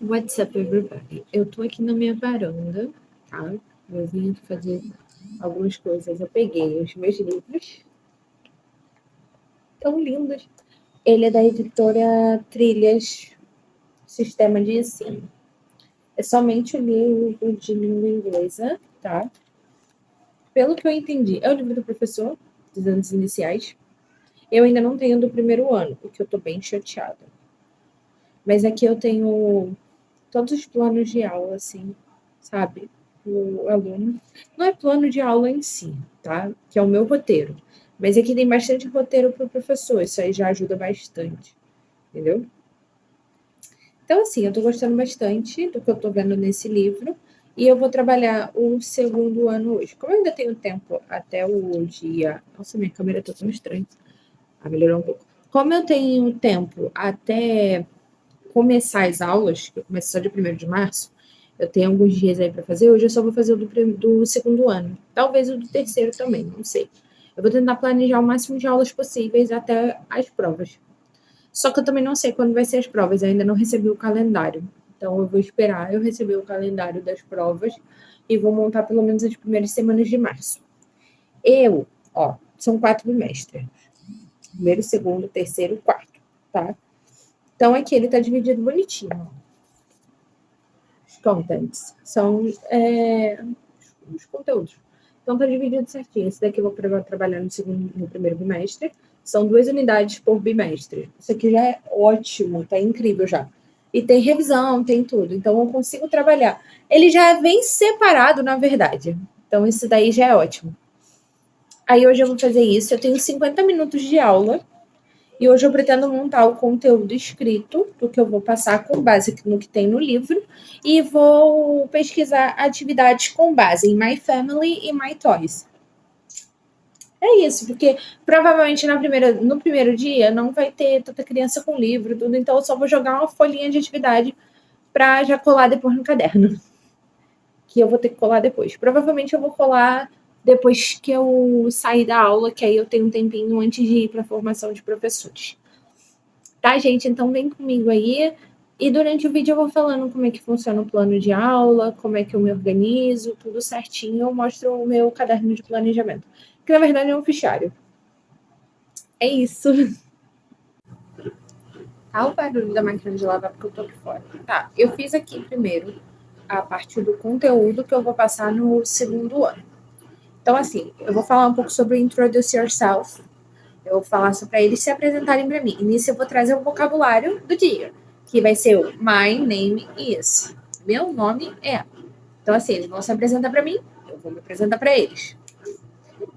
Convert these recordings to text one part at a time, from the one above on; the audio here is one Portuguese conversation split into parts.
What's up, everybody? Eu tô aqui na minha varanda, tá? Eu vim aqui fazer algumas coisas. Eu peguei os meus livros, tão lindos. Ele é da editora Trilhas Sistema de Ensino. É somente o livro de língua inglesa, tá? Pelo que eu entendi, é o livro do professor, dos anos iniciais. Eu ainda não tenho do primeiro ano, porque eu tô bem chateada. Mas aqui eu tenho todos os planos de aula, assim, sabe? O aluno. Não é plano de aula em si, tá? Que é o meu roteiro. Mas aqui tem bastante roteiro para o professor, isso aí já ajuda bastante, entendeu? Então, assim, eu tô gostando bastante do que eu tô vendo nesse livro e eu vou trabalhar o segundo ano hoje. Como eu ainda tenho tempo até o dia. Nossa, minha câmera tá tão estranha. Ah, melhorou um pouco. Como eu tenho tempo até começar as aulas, que eu começo só dia 1º de março, eu tenho alguns dias aí para fazer. Hoje eu só vou fazer o do segundo ano. Talvez o do terceiro também, não sei. Eu vou tentar planejar o máximo de aulas possíveis até as provas. Só que eu também não sei quando vai ser as provas, eu ainda não recebi o calendário. Então eu vou esperar eu receber o calendário das provas e vou montar pelo menos as primeiras semanas de março. São 4 bimestres. Primeiro, segundo, terceiro, quarto, tá? Então aqui ele tá dividido bonitinho. Os contents são os conteúdos. Então tá dividido certinho. Esse daqui eu vou trabalhar no primeiro bimestre. São 2 unidades por bimestre. Isso aqui já é ótimo, tá incrível já. E tem revisão, tem tudo. Então eu consigo trabalhar. Ele já vem separado, na verdade. Então isso daí já é ótimo. Aí hoje eu vou fazer isso. Eu tenho 50 minutos de aula. E hoje eu pretendo montar o conteúdo escrito do que eu vou passar com base no que tem no livro e vou pesquisar atividades com base em My Family e My Toys. É isso, porque provavelmente no primeiro dia não vai ter tanta criança com livro, tudo, então eu só vou jogar uma folhinha de atividade para já colar depois no caderno. Que eu vou ter que colar depois. Provavelmente eu vou colar depois que eu sair da aula, que aí eu tenho um tempinho antes de ir para a formação de professores. Tá, gente? Então vem comigo aí. E durante o vídeo eu vou falando como é que funciona o plano de aula, como é que eu me organizo, tudo certinho. Eu mostro o meu caderno de planejamento, que na verdade é um fichário. É isso. Tá o barulho da máquina de lavar porque eu tô aqui fora. Tá, eu fiz aqui primeiro a parte do conteúdo que eu vou passar no segundo ano. Então, assim, eu vou falar um pouco sobre Introduce Yourself. Eu vou falar só para eles se apresentarem para mim. E nisso eu vou trazer o vocabulário do dia, que vai ser o My name is. Meu nome é. Então, assim, eles vão se apresentar para mim, eu vou me apresentar para eles.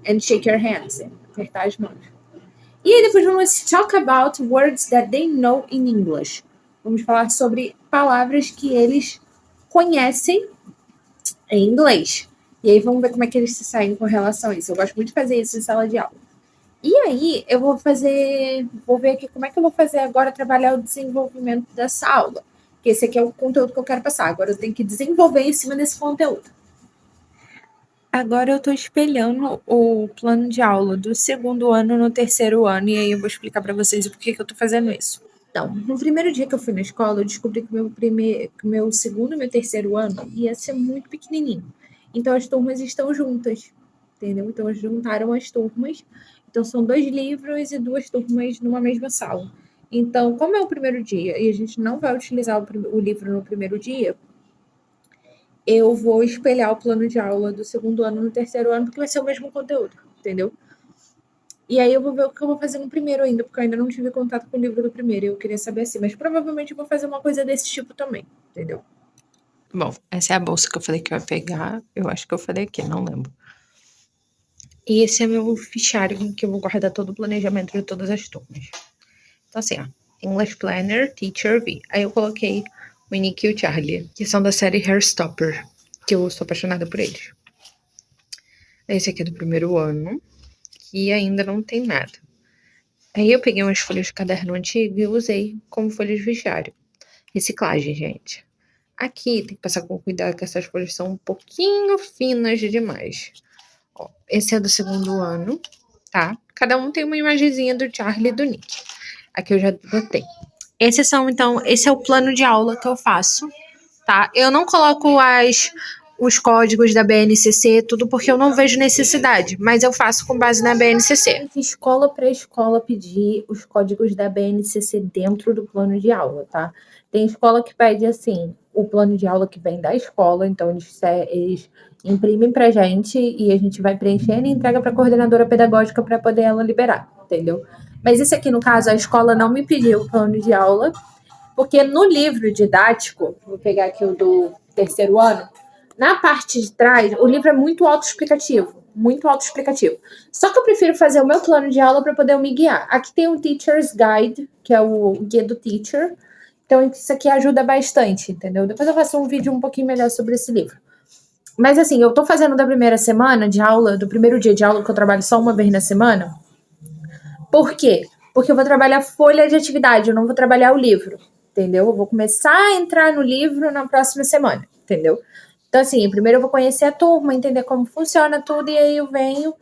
And shake your hands. Apertar as mãos. E aí depois vamos talk about words that they know in English. Vamos falar sobre palavras que eles conhecem em inglês. E aí vamos ver como é que eles se saem com relação a isso. Eu gosto muito de fazer isso em sala de aula. E aí eu vou ver aqui como é que eu vou fazer agora trabalhar o desenvolvimento dessa aula. Porque esse aqui é o conteúdo que eu quero passar. Agora eu tenho que desenvolver em cima desse conteúdo. Agora eu estou espelhando o plano de aula do segundo ano no terceiro ano, e aí eu vou explicar para vocês o porquê que eu estou fazendo isso. Então, no primeiro dia que eu fui na escola, eu descobri que meu segundo e meu terceiro ano ia ser muito pequenininho. Então as turmas estão juntas, entendeu? Então juntaram as turmas. Então são 2 livros e 2 turmas numa mesma sala. Então, como é o primeiro dia e a gente não vai utilizar o livro no primeiro dia, eu vou espelhar o plano de aula do segundo ano no terceiro ano, porque vai ser o mesmo conteúdo, entendeu? E aí eu vou ver o que eu vou fazer no primeiro ainda, porque eu ainda não tive contato com o livro do primeiro, e eu queria saber assim, mas provavelmente eu vou fazer uma coisa desse tipo também, entendeu? Bom, essa é a bolsa que eu falei que eu ia pegar. Eu acho que eu falei aqui, não lembro. E esse é meu fichário em que eu vou guardar todo o planejamento de todas as turmas. Então, assim, ó. English Planner, Teacher V. Aí eu coloquei o Nick e o Charlie, que são da série Hairstopper, que eu sou apaixonada por eles. Esse aqui é do primeiro ano, que ainda não tem nada. Aí eu peguei umas folhas de caderno antigo e usei como folhas de fichário. Reciclagem, gente. Aqui tem que passar com cuidado, que essas folhas são um pouquinho finas demais. Ó, esse é do segundo ano, tá? Cada um tem uma imagenzinha do Charlie e do Nick. Aqui eu já botei. Esse é o plano de aula que eu faço, tá? Eu não coloco os códigos da BNCC, tudo porque eu não vejo necessidade, mas eu faço com base na BNCC. De escola para escola pedir os códigos da BNCC dentro do plano de aula, tá? Tem escola que pede, assim, o plano de aula que vem da escola, então eles imprimem pra gente e a gente vai preenchendo e entrega para a coordenadora pedagógica para poder ela liberar, entendeu? Mas esse aqui, no caso, a escola não me pediu o plano de aula, porque no livro didático, vou pegar aqui o do terceiro ano, na parte de trás, o livro é muito autoexplicativo. Muito autoexplicativo. Só que eu prefiro fazer o meu plano de aula para poder me guiar. Aqui tem o Teacher's Guide, que é o guia do teacher. Então, isso aqui ajuda bastante, entendeu? Depois eu faço um vídeo um pouquinho melhor sobre esse livro. Mas, assim, eu tô fazendo da primeira semana de aula, do primeiro dia de aula, que eu trabalho só uma vez na semana. Por quê? Porque eu vou trabalhar folha de atividade, eu não vou trabalhar o livro, entendeu? Eu vou começar a entrar no livro na próxima semana, entendeu? Então, assim, primeiro eu vou conhecer a turma, entender como funciona tudo, e aí eu venho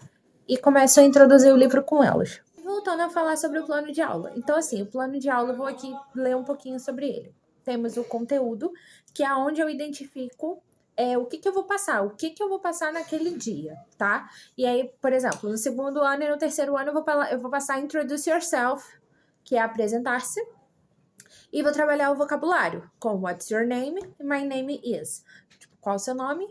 e começo a introduzir o livro com elas. Voltando a falar sobre o plano de aula. Então, assim, o plano de aula, eu vou aqui ler um pouquinho sobre ele. Temos o conteúdo, que é onde eu identifico o que eu vou passar, o que eu vou passar naquele dia, tá? E aí, por exemplo, no segundo ano e no terceiro ano eu vou passar Introduce Yourself, que é apresentar-se, e vou trabalhar o vocabulário com What's your name? My name is. Tipo, qual o seu nome?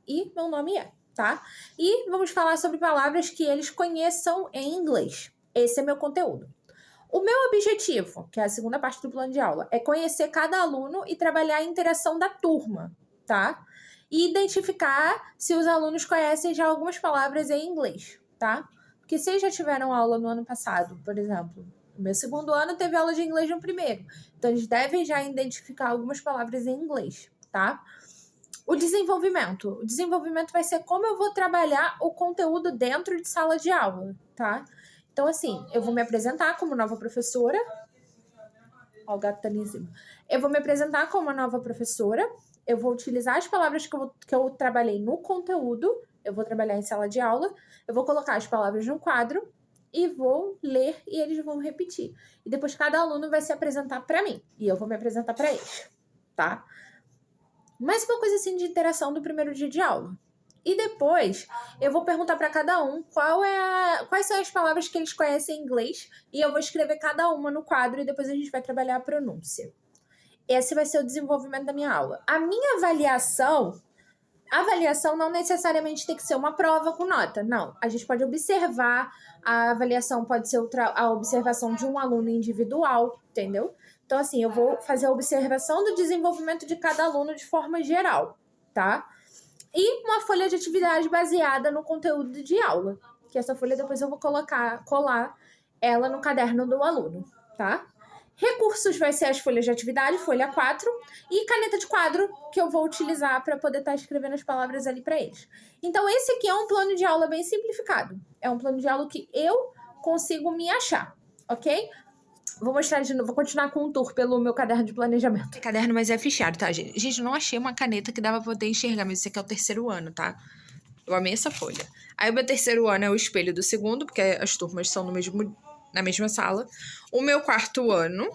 E meu nome é, tá? E vamos falar sobre palavras que eles conheçam em inglês. Esse é meu conteúdo. O meu objetivo, que é a segunda parte do plano de aula, é conhecer cada aluno e trabalhar a interação da turma, tá? E identificar se os alunos conhecem já algumas palavras em inglês, tá? Porque se eles já tiveram aula no ano passado, por exemplo, no meu segundo ano teve aula de inglês no primeiro. Então, eles devem já identificar algumas palavras em inglês, tá? O desenvolvimento. O desenvolvimento vai ser como eu vou trabalhar o conteúdo dentro de sala de aula, tá? Então, assim, eu vou me apresentar como nova professora. Ó, o gato tá ali em cima. Eu vou me apresentar como nova professora. Eu vou utilizar as palavras que eu trabalhei no conteúdo. Eu vou trabalhar em sala de aula. Eu vou colocar as palavras no quadro e vou ler e eles vão repetir. E depois cada aluno vai se apresentar para mim e eu vou me apresentar para eles, tá? Mais uma coisa assim de interação do primeiro dia de aula. E depois eu vou perguntar para cada um quais são as palavras que eles conhecem em inglês e eu vou escrever cada uma no quadro e depois a gente vai trabalhar a pronúncia. Esse vai ser o desenvolvimento da minha aula. A minha avaliação não necessariamente tem que ser uma prova com nota, não. A gente pode observar, a avaliação pode ser a observação de um aluno individual, entendeu? Então, assim, eu vou fazer a observação do desenvolvimento de cada aluno de forma geral, tá? E uma folha de atividade baseada no conteúdo de aula, que essa folha depois eu vou colar ela no caderno do aluno, tá? Recursos vai ser as folhas de atividade, folha 4, e caneta de quadro, que eu vou utilizar para poder estar escrevendo as palavras ali para eles. Então, esse aqui é um plano de aula bem simplificado. É um plano de aula que eu consigo me achar, ok? Vou mostrar de novo, vou continuar com um tour pelo meu caderno de planejamento. Caderno, mas é fichado, tá, gente? Gente, eu não achei uma caneta que dava pra poder enxergar, mas esse aqui é o terceiro ano, tá? Eu amei essa folha. Aí o meu terceiro ano é o espelho do segundo, porque as turmas são na mesma sala. O meu quarto ano,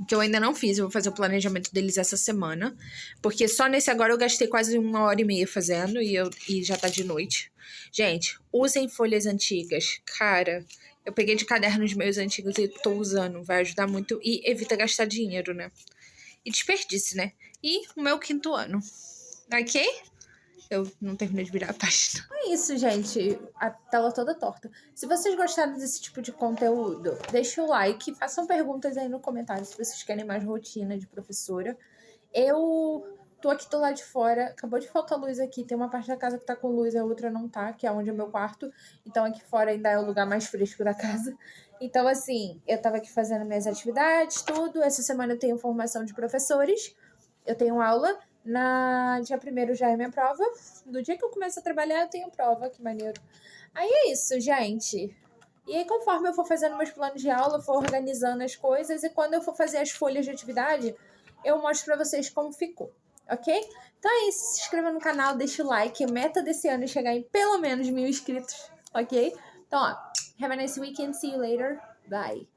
que eu ainda não fiz, eu vou fazer o planejamento deles essa semana, porque só nesse agora eu gastei quase 1h30 fazendo e já tá de noite. Gente, usem folhas antigas. Cara, eu peguei de cadernos meus antigos e tô usando, vai ajudar muito e evita gastar dinheiro, né? E desperdício, né? E o meu quinto ano, ok? Eu não terminei de virar a página. É isso, gente. A tela toda torta. Se vocês gostaram desse tipo de conteúdo, deixa o like, façam perguntas aí no comentário se vocês querem mais rotina de professora. Eu tô aqui do lado de fora, acabou de faltar luz aqui, tem uma parte da casa que tá com luz, a outra não tá, que é onde é o meu quarto. Então aqui fora ainda é o lugar mais fresco da casa. Então, assim, eu tava aqui fazendo minhas atividades, tudo. Essa semana eu tenho formação de professores. Eu tenho aula. Dia 1º já é minha prova. No dia que eu começo a trabalhar, eu tenho prova. Que maneiro. Aí é isso, gente. E aí, conforme eu for fazendo meus planos de aula, eu for organizando as coisas. E quando eu for fazer as folhas de atividade, eu mostro pra vocês como ficou. Ok? Então é isso. Se inscreva no canal, deixa o like. Meta desse ano é chegar em pelo menos 1.000 inscritos. Ok? Então, ó. Have a nice weekend. See you later. Bye.